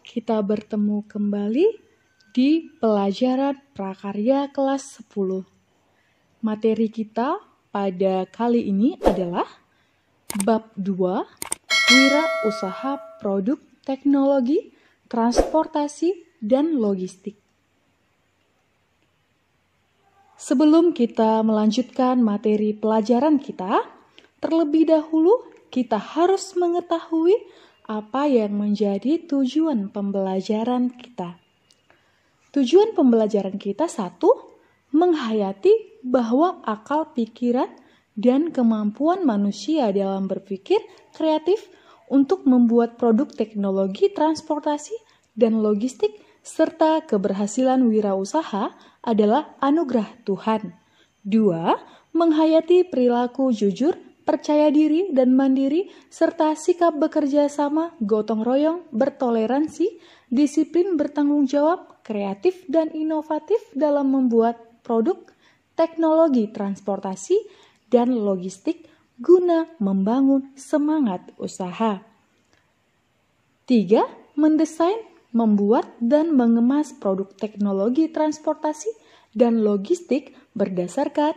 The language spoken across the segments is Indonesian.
kita bertemu kembali di pelajaran prakarya kelas 10. Materi kita pada kali ini adalah Bab 2, Wira Usaha Produk Teknologi, Transportasi, dan Logistik. Sebelum kita melanjutkan materi pelajaran kita, terlebih dahulu kita harus mengetahui apa yang menjadi tujuan pembelajaran kita. Tujuan pembelajaran kita 1, menghayati bahwa akal pikiran dan kemampuan manusia dalam berpikir kreatif untuk membuat produk teknologi, transportasi, dan logistik serta keberhasilan wirausaha adalah anugerah Tuhan. 2, menghayati perilaku jujur, percaya diri dan mandiri, serta sikap bekerja sama, gotong royong, bertoleransi, disiplin, bertanggung jawab, kreatif, dan inovatif dalam membuat produk, teknologi, transportasi, dan logistik guna membangun semangat usaha. 3, mendesain, membuat, dan mengemas produk teknologi, transportasi, dan logistik berdasarkan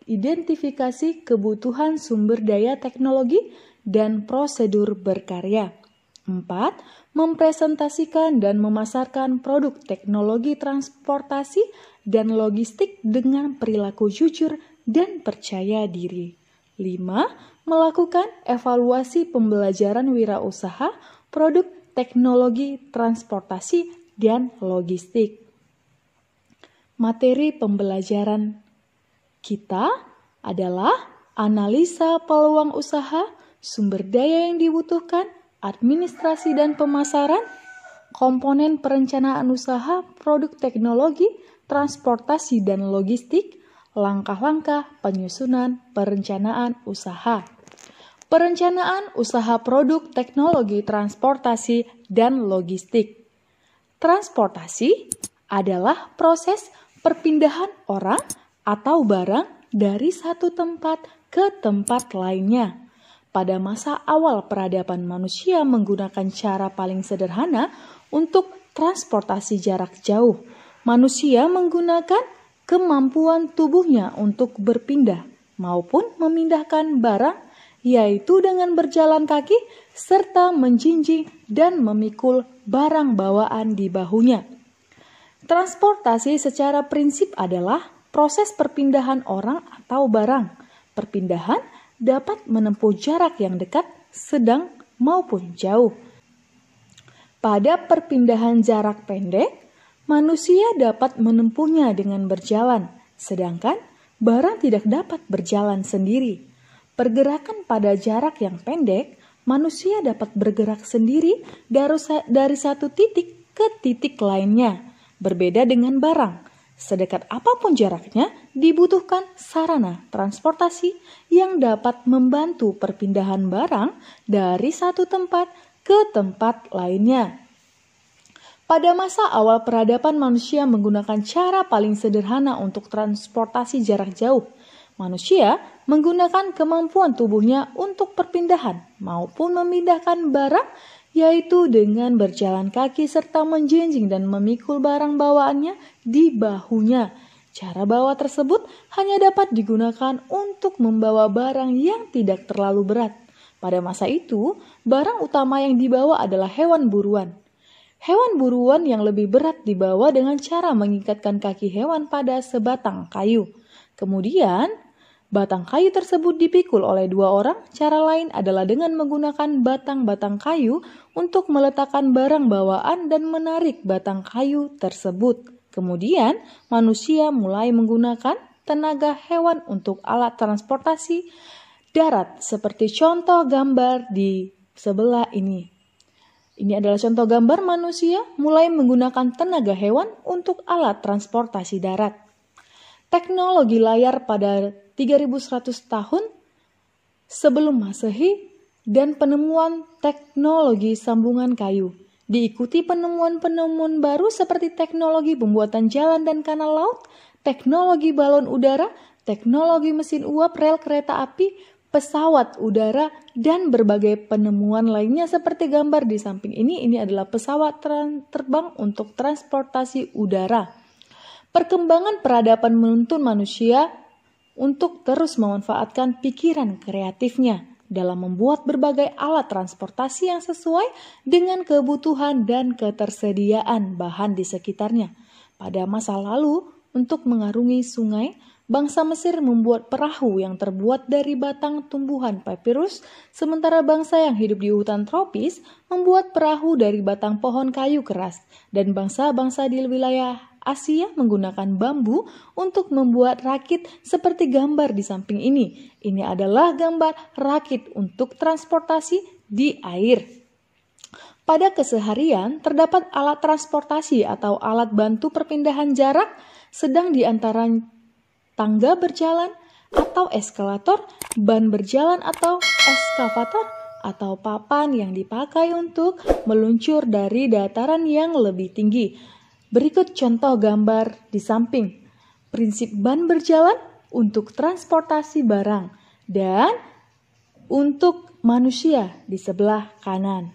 identifikasi kebutuhan sumber daya teknologi dan prosedur berkarya. 4, mempresentasikan dan memasarkan produk teknologi transportasi dan logistik dengan perilaku jujur dan percaya diri. 5, melakukan evaluasi pembelajaran wirausaha, produk teknologi transportasi dan logistik. Materi pembelajaran kita adalah analisa peluang usaha, sumber daya yang dibutuhkan, administrasi dan pemasaran, komponen perencanaan usaha, produk teknologi, transportasi dan logistik, langkah-langkah penyusunan perencanaan usaha. Perencanaan usaha produk teknologi, transportasi, dan logistik. Transportasi adalah proses perpindahan orang atau barang dari satu tempat ke tempat lainnya. Pada masa awal peradaban manusia menggunakan cara paling sederhana untuk transportasi jarak jauh. Manusia menggunakan kemampuan tubuhnya untuk berpindah maupun memindahkan barang, yaitu dengan berjalan kaki serta menjinjing dan memikul barang bawaan di bahunya. Transportasi secara prinsip adalah proses perpindahan orang atau barang. Perpindahan dapat menempuh jarak yang dekat, sedang, maupun jauh. Pada perpindahan jarak pendek, manusia dapat menempuhnya dengan berjalan, sedangkan barang tidak dapat berjalan sendiri. Pergerakan pada jarak yang pendek, manusia dapat bergerak sendiri dari satu titik ke titik lainnya. Berbeda dengan barang, sedekat apapun jaraknya, dibutuhkan sarana transportasi yang dapat membantu perpindahan barang dari satu tempat ke tempat lainnya. Pada masa awal peradaban manusia menggunakan cara paling sederhana untuk transportasi jarak jauh. Manusia menggunakan kemampuan tubuhnya untuk perpindahan maupun memindahkan barang, yaitu dengan berjalan kaki serta menjinjing dan memikul barang bawaannya di bahunya. Cara bawa tersebut hanya dapat digunakan untuk membawa barang yang tidak terlalu berat. Pada masa itu, barang utama yang dibawa adalah hewan buruan. Hewan buruan yang lebih berat dibawa dengan cara mengikatkan kaki hewan pada sebatang kayu. Kemudian, batang kayu tersebut dipikul oleh 2 orang. Cara lain adalah dengan menggunakan batang-batang kayu untuk meletakkan barang bawaan dan menarik batang kayu tersebut. Kemudian, manusia mulai menggunakan tenaga hewan untuk alat transportasi darat seperti contoh gambar di sebelah ini. Ini adalah contoh gambar manusia mulai menggunakan tenaga hewan untuk alat transportasi darat. Teknologi layar pada 3100 tahun sebelum Masehi dan penemuan teknologi sambungan kayu. Diikuti penemuan-penemuan baru seperti teknologi pembuatan jalan dan kanal laut, teknologi balon udara, teknologi mesin uap, rel kereta api, pesawat udara, dan berbagai penemuan lainnya seperti gambar di samping ini. Ini adalah pesawat terbang untuk transportasi udara. Perkembangan peradaban menuntun manusia untuk terus memanfaatkan pikiran kreatifnya dalam membuat berbagai alat transportasi yang sesuai dengan kebutuhan dan ketersediaan bahan di sekitarnya. Pada masa lalu, untuk mengarungi sungai, bangsa Mesir membuat perahu yang terbuat dari batang tumbuhan papirus, sementara bangsa yang hidup di hutan tropis membuat perahu dari batang pohon kayu keras, dan bangsa-bangsa di wilayah Asia menggunakan bambu untuk membuat rakit seperti gambar di samping ini. Ini adalah gambar rakit untuk transportasi di air. Pada keseharian, terdapat alat transportasi atau alat bantu perpindahan jarak sedang di antara tangga berjalan atau eskalator, ban berjalan atau eskavator, atau papan yang dipakai untuk meluncur dari dataran yang lebih tinggi. Berikut contoh gambar di samping. Prinsip ban berjalan untuk transportasi barang dan untuk manusia di sebelah kanan.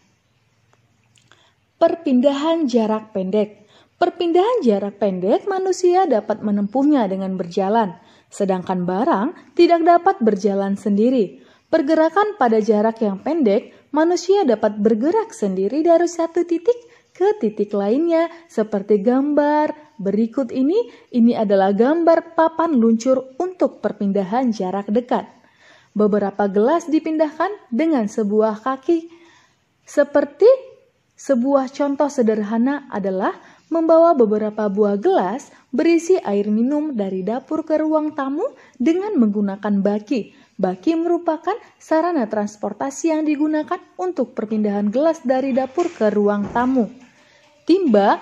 Perpindahan jarak pendek. Perpindahan jarak pendek manusia dapat menempuhnya dengan berjalan, sedangkan barang tidak dapat berjalan sendiri. Pergerakan pada jarak yang pendek, manusia dapat bergerak sendiri dari satu titik ke titik lainnya seperti gambar berikut ini. Ini adalah gambar papan luncur untuk perpindahan jarak dekat. Beberapa gelas dipindahkan dengan sebuah kaki. Seperti sebuah contoh sederhana adalah membawa beberapa buah gelas berisi air minum dari dapur ke ruang tamu dengan menggunakan baki. Baki merupakan sarana transportasi yang digunakan untuk perpindahan gelas dari dapur ke ruang tamu. Timba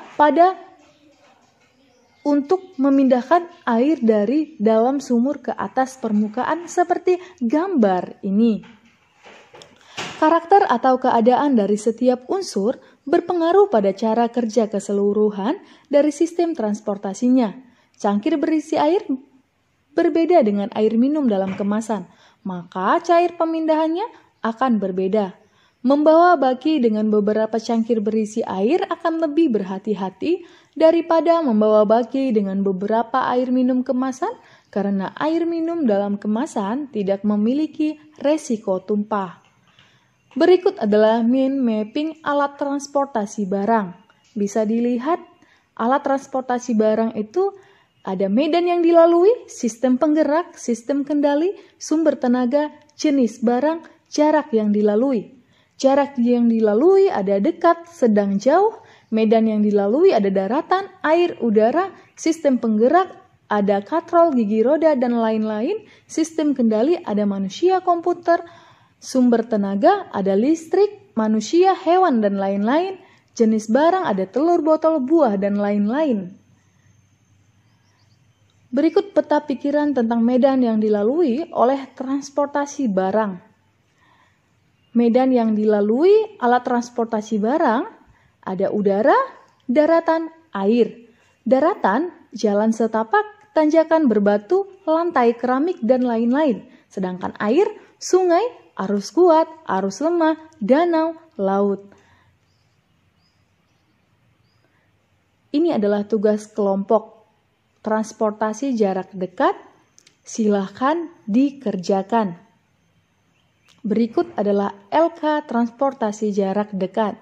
untuk memindahkan air dari dalam sumur ke atas permukaan seperti gambar ini. Karakter atau keadaan dari setiap unsur berpengaruh pada cara kerja keseluruhan dari sistem transportasinya. Cangkir berisi air berbeda dengan air minum dalam kemasan, maka cair pemindahannya akan berbeda. Membawa baki dengan beberapa cangkir berisi air akan lebih berhati-hati daripada membawa baki dengan beberapa air minum kemasan, karena air minum dalam kemasan tidak memiliki resiko tumpah. Berikut adalah mind mapping alat transportasi barang. Bisa dilihat alat transportasi barang itu ada medan yang dilalui, sistem penggerak, sistem kendali, sumber tenaga, jenis barang, jarak yang dilalui. Jarak yang dilalui ada dekat, sedang, jauh. Medan yang dilalui ada daratan, air, udara. Sistem penggerak ada katrol, gigi roda, dan lain-lain. Sistem kendali ada manusia, komputer. Sumber tenaga ada listrik, manusia, hewan, dan lain-lain. Jenis barang ada telur, botol, buah, dan lain-lain. Berikut peta pikiran tentang medan yang dilalui oleh transportasi barang. Medan yang dilalui alat transportasi barang ada udara, daratan, air. Daratan, jalan setapak, tanjakan berbatu, lantai keramik, dan lain-lain. Sedangkan air, sungai, arus kuat, arus lemah, danau, laut. Ini adalah tugas kelompok transportasi jarak dekat. Silahkan dikerjakan. Berikut adalah LK transportasi jarak dekat.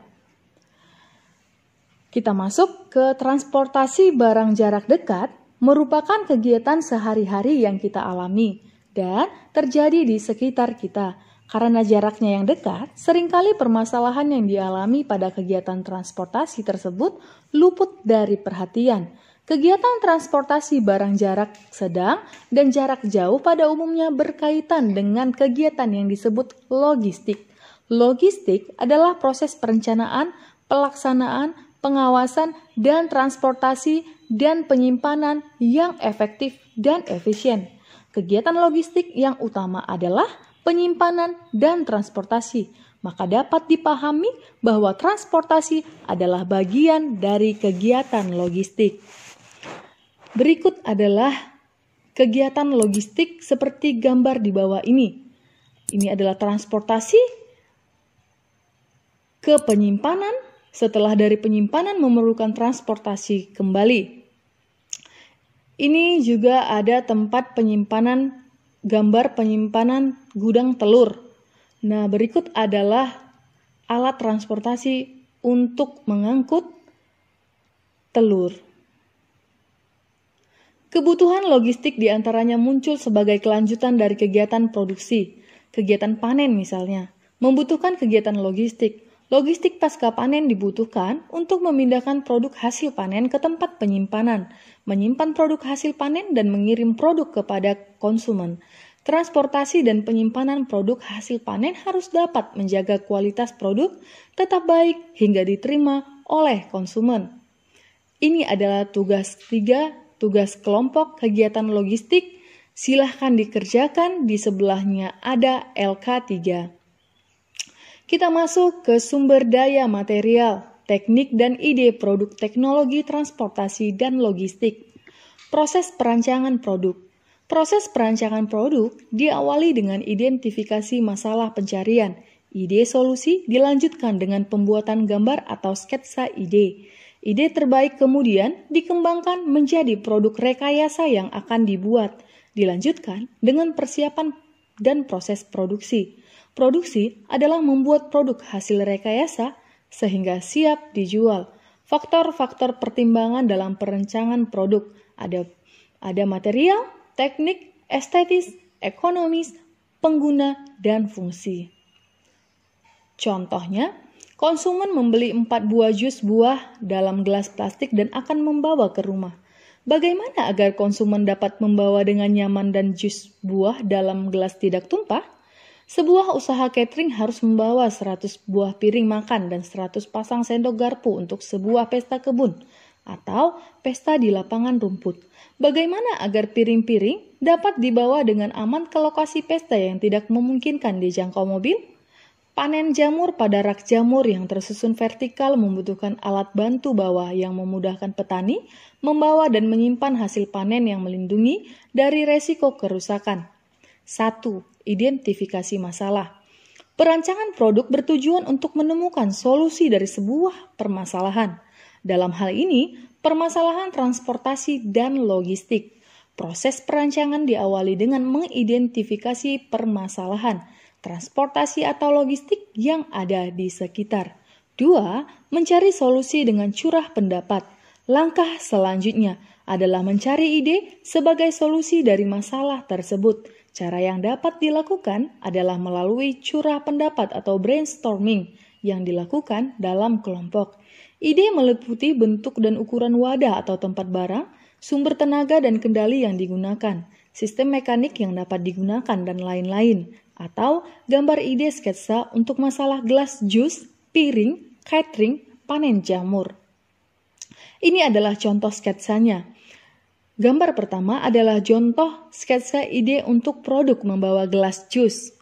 Kita masuk ke transportasi barang jarak dekat, merupakan kegiatan sehari-hari yang kita alami dan terjadi di sekitar kita. Karena jaraknya yang dekat, seringkali permasalahan yang dialami pada kegiatan transportasi tersebut luput dari perhatian. Kegiatan transportasi barang jarak sedang dan jarak jauh pada umumnya berkaitan dengan kegiatan yang disebut logistik. Logistik adalah proses perencanaan, pelaksanaan, pengawasan, dan transportasi dan penyimpanan yang efektif dan efisien. Kegiatan logistik yang utama adalah penyimpanan dan transportasi. Maka dapat dipahami bahwa transportasi adalah bagian dari kegiatan logistik. Berikut adalah kegiatan logistik seperti gambar di bawah ini. Ini adalah transportasi ke penyimpanan. Setelah dari penyimpanan memerlukan transportasi kembali. Ini juga ada tempat penyimpanan, gambar penyimpanan gudang telur. Nah, berikut adalah alat transportasi untuk mengangkut telur. Kebutuhan logistik diantaranya muncul sebagai kelanjutan dari kegiatan produksi. Kegiatan panen misalnya, membutuhkan kegiatan logistik. Logistik pasca panen dibutuhkan untuk memindahkan produk hasil panen ke tempat penyimpanan, menyimpan produk hasil panen dan mengirim produk kepada konsumen. Transportasi dan penyimpanan produk hasil panen harus dapat menjaga kualitas produk tetap baik hingga diterima oleh konsumen. Ini adalah tugas 3, tugas kelompok kegiatan logistik. Silahkan dikerjakan, di sebelahnya ada LK3. Kita masuk ke sumber daya material, teknik dan ide produk teknologi transportasi dan logistik. Proses perancangan produk. Proses perancangan produk diawali dengan identifikasi masalah pencarian. Ide solusi dilanjutkan dengan pembuatan gambar atau sketsa ide. Ide terbaik kemudian dikembangkan menjadi produk rekayasa yang akan dibuat. Dilanjutkan dengan persiapan dan proses produksi. Produksi adalah membuat produk hasil rekayasa sehingga siap dijual. Faktor-faktor pertimbangan dalam perencanaan produk ada material, teknik, estetis, ekonomis, pengguna, dan fungsi. Contohnya, konsumen membeli 4 buah jus buah dalam gelas plastik dan akan membawa ke rumah. Bagaimana agar konsumen dapat membawa dengan nyaman dan jus buah dalam gelas tidak tumpah? Sebuah usaha catering harus membawa 100 buah piring makan dan 100 pasang sendok garpu untuk sebuah pesta kebun atau pesta di lapangan rumput. Bagaimana agar piring-piring dapat dibawa dengan aman ke lokasi pesta yang tidak memungkinkan dijangkau mobil? Panen jamur pada rak jamur yang tersusun vertikal membutuhkan alat bantu bawa yang memudahkan petani membawa dan menyimpan hasil panen yang melindungi dari resiko kerusakan. 1. Identifikasi masalah. Perancangan produk bertujuan untuk menemukan solusi dari sebuah permasalahan. Dalam hal ini, permasalahan transportasi dan logistik. Proses perancangan diawali dengan mengidentifikasi permasalahan transportasi atau logistik yang ada di sekitar. 2. Mencari solusi dengan curah pendapat. Langkah selanjutnya adalah mencari ide sebagai solusi dari masalah tersebut. Cara yang dapat dilakukan adalah melalui curah pendapat atau brainstorming yang dilakukan dalam kelompok. Ide meliputi bentuk dan ukuran wadah atau tempat barang, sumber tenaga dan kendali yang digunakan, sistem mekanik yang dapat digunakan, dan lain-lain. Atau gambar ide sketsa untuk masalah gelas jus, piring, catering, panen jamur. Ini adalah contoh sketsanya. Gambar pertama adalah contoh sketsa ide untuk produk membawa gelas jus.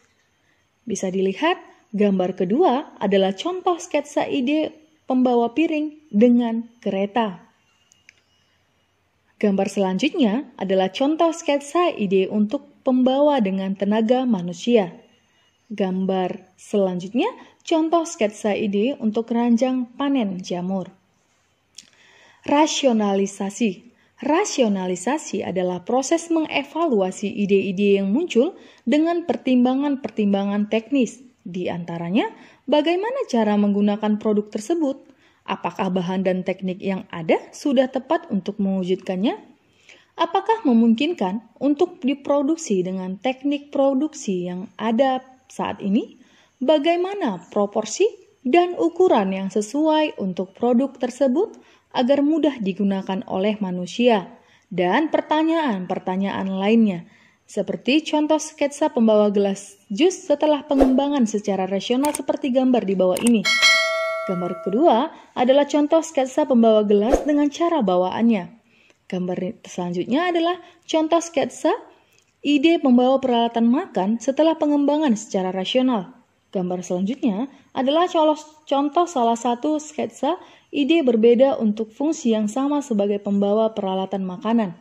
Bisa dilihat, gambar kedua adalah contoh sketsa ide pembawa piring dengan kereta. Gambar selanjutnya adalah contoh sketsa ide untuk pembawa dengan tenaga manusia. Gambar selanjutnya contoh sketsa ide untuk keranjang panen jamur. Rasionalisasi. Rasionalisasi adalah proses mengevaluasi ide-ide yang muncul dengan pertimbangan-pertimbangan teknis. Di antaranya, bagaimana cara menggunakan produk tersebut? Apakah bahan dan teknik yang ada sudah tepat untuk mewujudkannya? Apakah memungkinkan untuk diproduksi dengan teknik produksi yang ada saat ini? Bagaimana proporsi dan ukuran yang sesuai untuk produk tersebut agar mudah digunakan oleh manusia? Dan pertanyaan-pertanyaan lainnya, seperti contoh sketsa pembawa gelas jus setelah pengembangan secara rasional seperti gambar di bawah ini. Gambar kedua adalah contoh sketsa pembawa gelas dengan cara bawaannya. Gambar selanjutnya adalah contoh sketsa ide pembawa peralatan makan setelah pengembangan secara rasional. Gambar selanjutnya adalah contoh salah satu sketsa ide berbeda untuk fungsi yang sama sebagai pembawa peralatan makanan.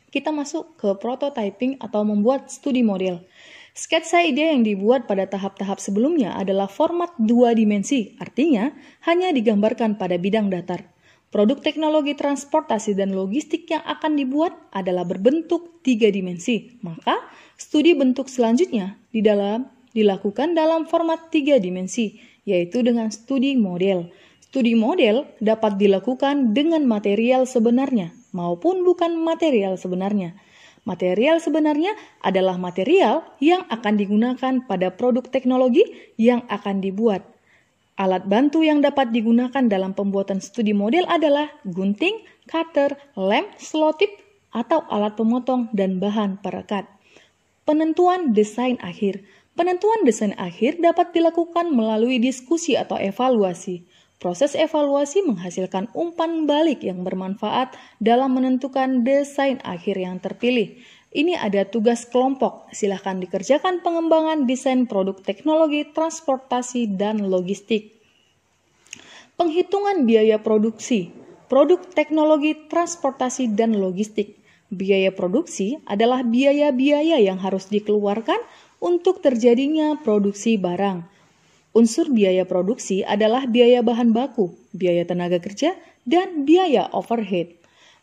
Kita masuk ke prototyping atau membuat studi model. Sketsa ide yang dibuat pada tahap-tahap sebelumnya adalah format 2 dimensi, artinya hanya digambarkan pada bidang datar. Produk teknologi transportasi dan logistik yang akan dibuat adalah berbentuk 3 dimensi, maka studi bentuk selanjutnya dilakukan dalam format 3 dimensi, yaitu dengan studi model. Studi model dapat dilakukan dengan material sebenarnya maupun bukan material sebenarnya. Material sebenarnya adalah material yang akan digunakan pada produk teknologi yang akan dibuat. Alat bantu yang dapat digunakan dalam pembuatan studi model adalah gunting, cutter, lem, selotip, atau alat pemotong dan bahan perekat. Penentuan desain akhir. Penentuan desain akhir dapat dilakukan melalui diskusi atau evaluasi. Proses evaluasi menghasilkan umpan balik yang bermanfaat dalam menentukan desain akhir yang terpilih. Ini ada tugas kelompok. Silakan dikerjakan pengembangan desain produk teknologi, transportasi, dan logistik. Penghitungan biaya produksi. Produk teknologi, transportasi, dan logistik. Biaya produksi adalah biaya-biaya yang harus dikeluarkan untuk terjadinya produksi barang. Unsur biaya produksi adalah biaya bahan baku, biaya tenaga kerja, dan biaya overhead.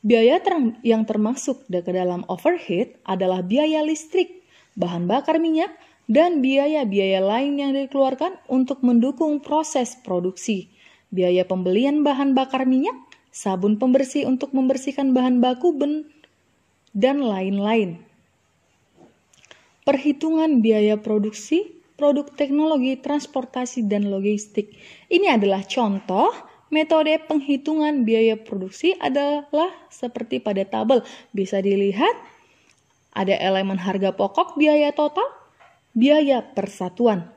Biaya yang termasuk ke dalam overhead adalah biaya listrik, bahan bakar minyak, dan biaya-biaya lain yang dikeluarkan untuk mendukung proses produksi. Biaya pembelian bahan bakar minyak, sabun pembersih untuk membersihkan bahan baku, dan lain-lain. Perhitungan biaya produksi produk teknologi, transportasi, dan logistik. Ini adalah contoh metode penghitungan biaya produksi adalah seperti pada tabel. Bisa dilihat ada elemen harga pokok, biaya total, biaya persatuan.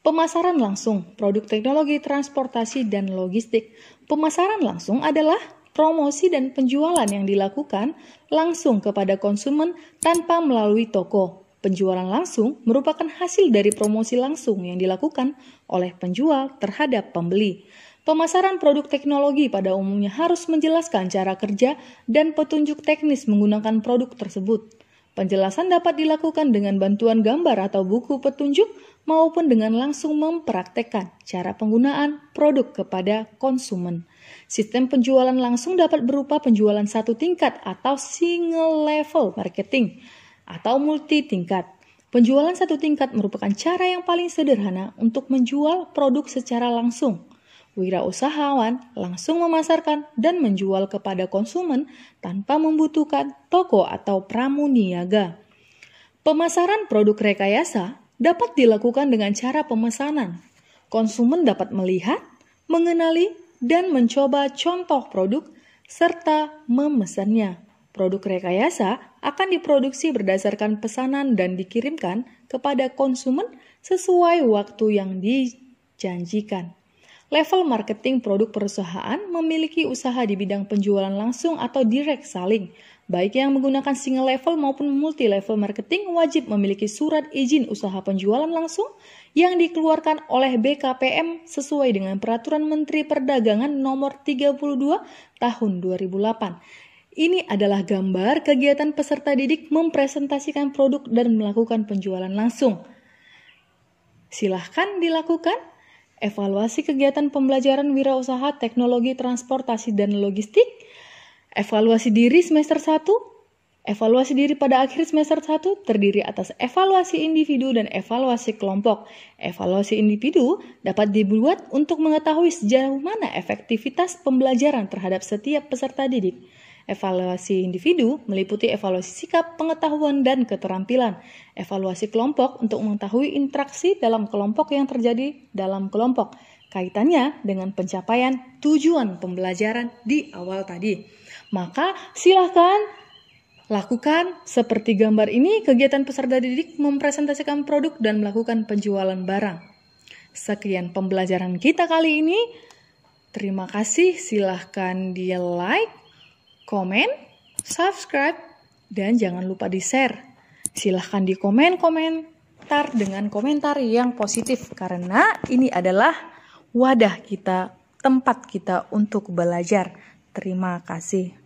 Pemasaran langsung, produk teknologi, transportasi, dan logistik. Pemasaran langsung adalah promosi dan penjualan yang dilakukan langsung kepada konsumen tanpa melalui toko. Penjualan langsung merupakan hasil dari promosi langsung yang dilakukan oleh penjual terhadap pembeli. Pemasaran produk teknologi pada umumnya harus menjelaskan cara kerja dan petunjuk teknis menggunakan produk tersebut. Penjelasan dapat dilakukan dengan bantuan gambar atau buku petunjuk maupun dengan langsung mempraktekkan cara penggunaan produk kepada konsumen. Sistem penjualan langsung dapat berupa penjualan satu tingkat atau single level marketing atau multi tingkat. Penjualan satu tingkat merupakan cara yang paling sederhana untuk menjual produk secara langsung. Wirausahawan langsung memasarkan dan menjual kepada konsumen tanpa membutuhkan toko atau pramuniaga. Pemasaran produk rekayasa dapat dilakukan dengan cara pemesanan. Konsumen dapat melihat, mengenali, dan mencoba contoh produk serta memesannya. Produk rekayasa akan diproduksi berdasarkan pesanan dan dikirimkan kepada konsumen sesuai waktu yang dijanjikan. Level marketing produk perusahaan memiliki usaha di bidang penjualan langsung atau direct selling. Baik yang menggunakan single level maupun multi level marketing wajib memiliki surat izin usaha penjualan langsung yang dikeluarkan oleh BKPM sesuai dengan Peraturan Menteri Perdagangan Nomor 32 Tahun 2008. Ini adalah gambar kegiatan peserta didik mempresentasikan produk dan melakukan penjualan langsung. Silahkan dilakukan evaluasi kegiatan pembelajaran wirausaha teknologi transportasi dan logistik, evaluasi diri semester 1, evaluasi diri pada akhir semester 1 terdiri atas evaluasi individu dan evaluasi kelompok. Evaluasi individu dapat dibuat untuk mengetahui sejauh mana efektivitas pembelajaran terhadap setiap peserta didik. Evaluasi individu meliputi evaluasi sikap, pengetahuan, dan keterampilan. Evaluasi kelompok untuk mengetahui interaksi dalam kelompok yang terjadi dalam kelompok. Kaitannya dengan pencapaian tujuan pembelajaran di awal tadi. Maka silahkan lakukan seperti gambar ini, kegiatan peserta didik mempresentasikan produk dan melakukan penjualan barang. Sekian pembelajaran kita kali ini. Terima kasih, silahkan di like, komen, subscribe, dan jangan lupa di-share. Silahkan di komentar dengan komentar yang positif karena ini adalah wadah kita, tempat kita untuk belajar. Terima kasih.